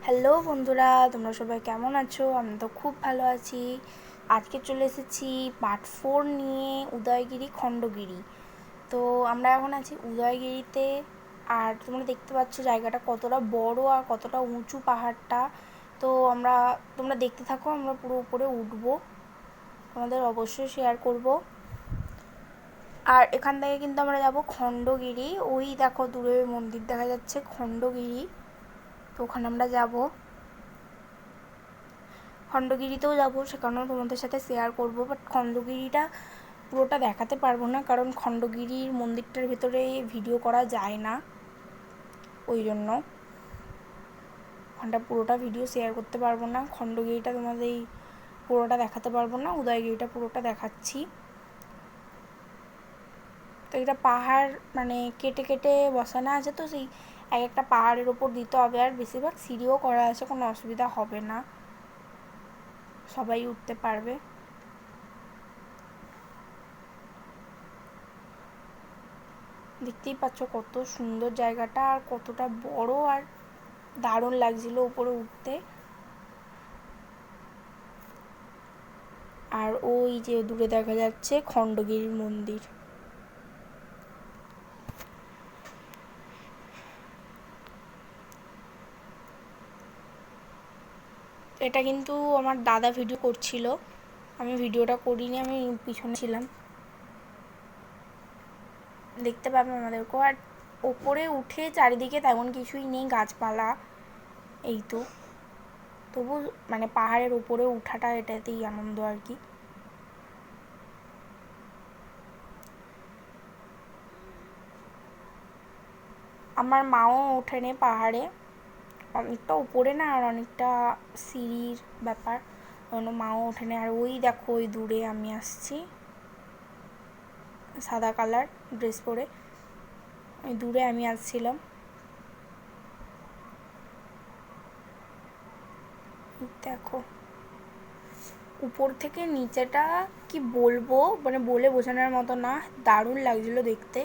Hello বন্ধুরা, তোমরা সবাই কেমন আছো? আমি তো খুব ভালো আছি। আজকে চলে এসেছি পার্ট 4 নিয়ে, উদয়গিরি খণ্ডগিরি। তো আমরা এখন আছি উদয়গিরিতে। আর তোমরা দেখতে পাচ্ছ জায়গাটা কতটা বড় আর কতটা উঁচু পাহাড়টা। তো তোমরা দেখতে থাকো, আমরা পুরো উপরে উঠবো, তোমাদের অবশ্যই শেয়ার করব। আর এখান থেকে কিন্তু আমরা যাব খণ্ডগিরি। ওই দেখো দূরে মন্দির দেখা যাচ্ছে, খণ্ডগিরি। তো ওখানে আমরা যাব, খণ্ডগিরিতেও যাব, সেখানেও তোমাদের সাথে শেয়ার করব। বাট খণ্ডগিরিটা পুরোটা দেখাতে পারবো না, কারণ খণ্ডগিরির মন্দিরটার ভেতরে ভিডিও করা যায় না, ওই জন্য ওখানটা পুরোটা ভিডিও শেয়ার করতে পারবো না। খণ্ডগিরিটা তোমাদের পুরোটা দেখাতে পারবো না, উদয়গিরিটা পুরোটা দেখাচ্ছি। তো এটা পাহাড় মানে কেটে কেটে বসানো আছে, তো সেই এক একটা পাহাড়ের ওপর দিতে হবে। আর বেশিরভাগ সিঁড়িও করা আছে, কোনো অসুবিধা হবে না, সবাই উঠতে পারবে। দেখতেই পাচ্ছ কত সুন্দর জায়গাটা, আর কতটা বড়, আর দারুণ লাগছিল উপরে উঠতে। আর ওই যে দূরে দেখা যাচ্ছে খণ্ডগিরির মন্দির। এটা কিন্তু আমার দাদা ভিডিও করছিল, আমি ভিডিওটা করিনি, আমি পিছনে ছিলাম। দেখতে পাবে আমাদেরকেও। আর ওপরে উঠে চারিদিকে তেমন কিছুই নেই, গাছপালা এই তো। তবু মানে পাহাড়ের উপরে উঠাটা এটাতেই আনন্দ আর কি। আমার মাও ওঠেনি পাহাড়ে, অনেকটা উপরে না, আর অনেকটা সিঁড়ির ব্যাপার, অন্য মাও ওঠেনি। আর ওই দেখো ওই দূরে আমি আসছি, সাদা কালার ড্রেস পরে, ওই দূরে আমি আসছিলাম। দেখো উপর থেকে নিচেটা কি বলবো, মানে বলে বোঝানোর মতো না, দারুণ লাগছিল দেখতে।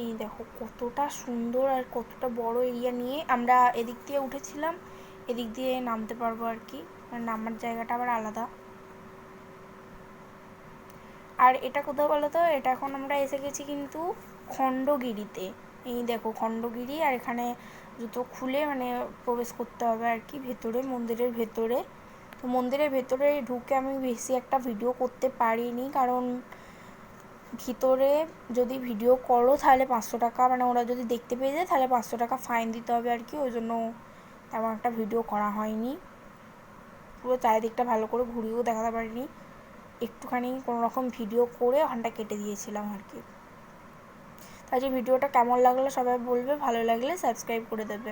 এই দেখো কতটা সুন্দর আর কতটা বড় এরিয়া নিয়ে আমরা এদিক দিয়ে উঠেছিলাম, এদিক দিয়ে নামতে পারবো আর কি, মানে নামার জায়গাটা আবার আলাদা। আর এটা কোথাও বলো তো, এটা এখন আমরা এসে গেছি কিন্তু খণ্ডগিরিতে। এই দেখো খণ্ডগিরি, আর এখানে জুতো খুলে মানে প্রবেশ করতে হবে আর কি ভেতরে, মন্দিরের ভেতরে। তো মন্দিরের ভেতরে ঢুকে আমি বেশি একটা ভিডিও করতে পারিনি, কারণ ভিতরে যদি ভিডিও করো তাহলে 500 টাকা, মানে ওরা যদি দেখতে পেয়ে যায় তাহলে 500 টাকা ফাইন দিতে হবে আর কি, ওই জন্য তেমন একটা ভিডিও করা হয়নি। পুরো চারিদিকটা ভালো করে ঘুরিয়েও দেখাতে পারিনি, একটুখানি কোনো রকম ভিডিও করে ওখানটা কেটে দিয়েছিলাম আর কি। তাই যে ভিডিওটা কেমন লাগলো সবাই বলবে, ভালো লাগলে সাবস্ক্রাইব করে দেবে।